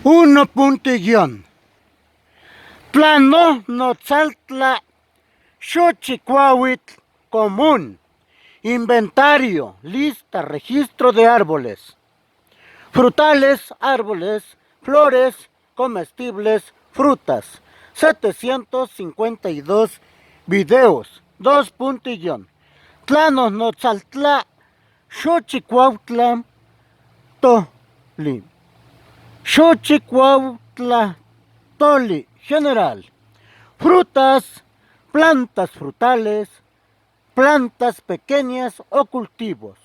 Uno punto y guión. Plano Notzaltla Xochicuahuitl común. Inventario, lista, registro de árboles. Frutales, árboles, flores, comestibles, frutas. 752 videos. 2 punto y guión. Tlano Notzaltla Xochicuautla Toli. Xochicuautla Toli. General. Frutas, plantas frutales, plantas pequeñas o cultivos.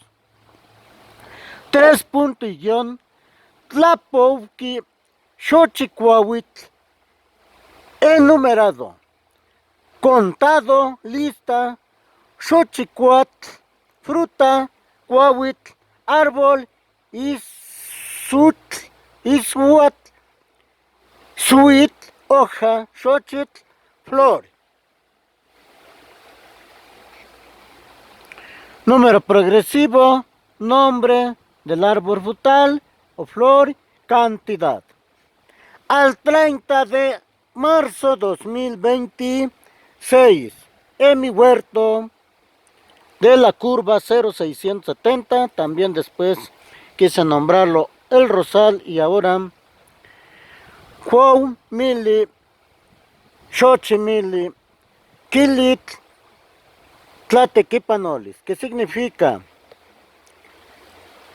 3 punto y guión. Tlapouqui Xochicuahuitl. Enumerado. Contado, lista, Xochicuatl, fruta, cuahuitl, árbol, isutl, isuatl, suitl, hoja, xochitl, flor. Número progresivo, nombre del árbol frutal o flor, cantidad. Al 30 de marzo 2026, en mi huerto de la curva 0670, también después quise nombrarlo El Rosal y ahora Juau Mili, Xochimili, Quilit, Tlatequipanolis, que significa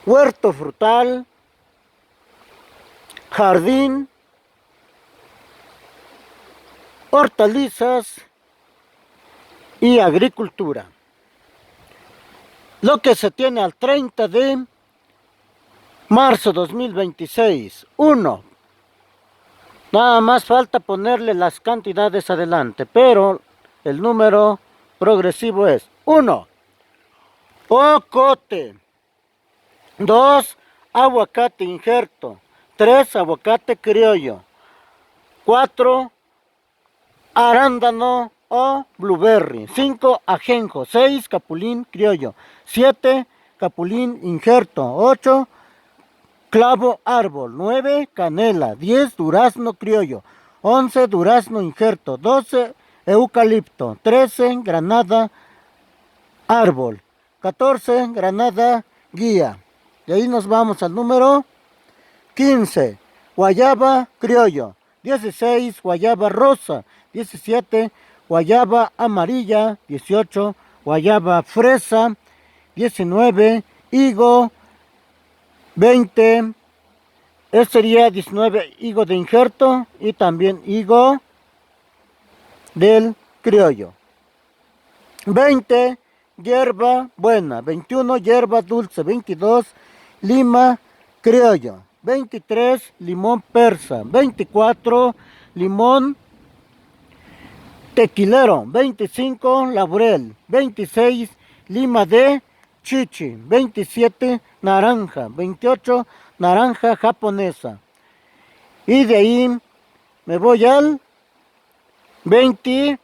huerto frutal, jardín, hortalizas y agricultura. Lo que se tiene al 30 de marzo 2026. 1. Nada más falta ponerle las cantidades adelante, pero el número progresivo es 1. Ocote. 2. Aguacate injerto. 3. Aguacate criollo. 4. Arándano o blueberry. 5. Ajenjo. 6. Capulín criollo. 7. Capulín injerto. 8. Clavo árbol. 9. Canela. 10. Durazno criollo. 11. Durazno injerto. 12. Eucalipto. 13. Granada árbol. 14. Granada guía. Y ahí nos vamos al número 15. Guayaba criollo. 16. Guayaba rosa. 17. Guayaba amarilla. 18. Guayaba fresa. 19. Higo. 20. Este sería 19. Higo de injerto. Y también higo del criollo. 20. Hierba buena. 21. Hierba dulce. 22. Lima criollo. 23. Limón persa. 24. Limón tequilero. 25. Laurel. 26. Lima de chichi. 27. Naranja. 28. Naranja japonesa. Y de ahí me voy al 29.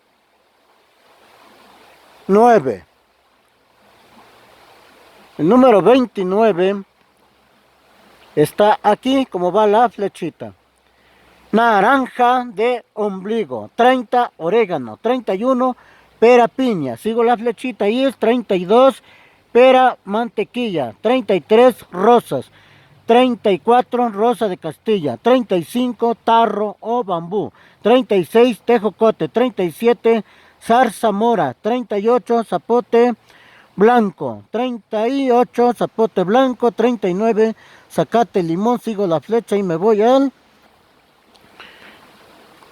El número 29 está aquí como va la flechita. Naranja de ombligo. 30 orégano. 31 pera piña. Sigo la flechita y es 32 pera mantequilla. 33 rosas. 34 rosa de Castilla. 35 tarro o bambú. 36 tejocote. 37 zarzamora. 38 zapote blanco. 38 zapote blanco. 39 zacate limón. Sigo la flecha y me voy al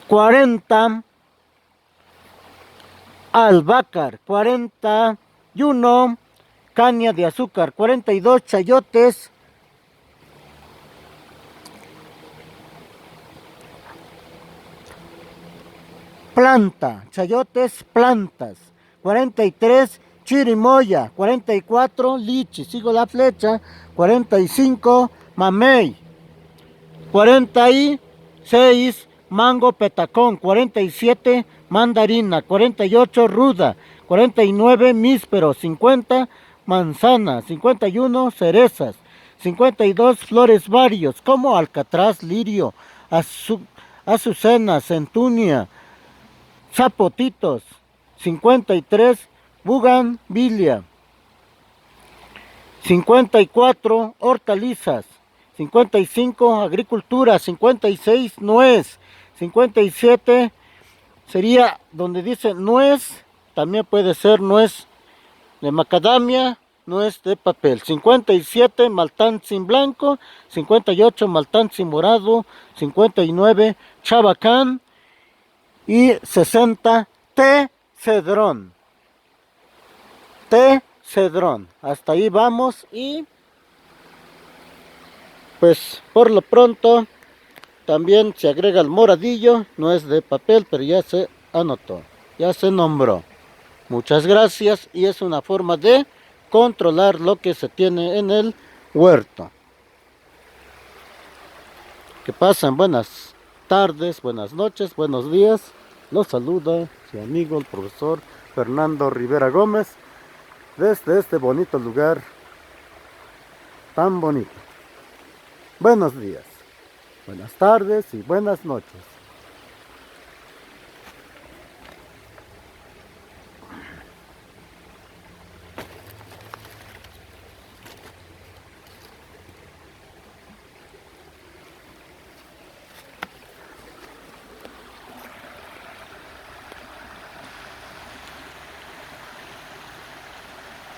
40 albahaca. 41 caña de azúcar. 42 chayotes. Planta, chayotes, plantas. 43 chirimoya. 44 lichi. Sigo la flecha. 45 mamey. 46 mango petacón. 47 mandarina. 48 ruda. 49 míspero. 50 manzana. 51 cerezas. 52 flores varios como alcatraz, lirio, azucena, centunia, zapotitos. 53, bugambilia. 54, hortalizas. 55, agricultura. 56, nuez. 57, sería donde dice nuez, también puede ser nuez de macadamia, nuez de papel. 57, maltanzin blanco. 58, maltanzin morado. 59, chabacán. Y 60, té cedrón. Té cedrón. Hasta ahí vamos y pues por lo pronto también se agrega el moradillo. No es de papel, pero ya se anotó, ya se nombró. Muchas gracias, y es una forma de controlar lo que se tiene en el huerto. Que pasen buenas tardes, buenas noches, buenos días. Los saluda su amigo el profesor Fernando Rivera Gómez desde este bonito lugar tan bonito. Buenos días, buenas tardes y buenas noches.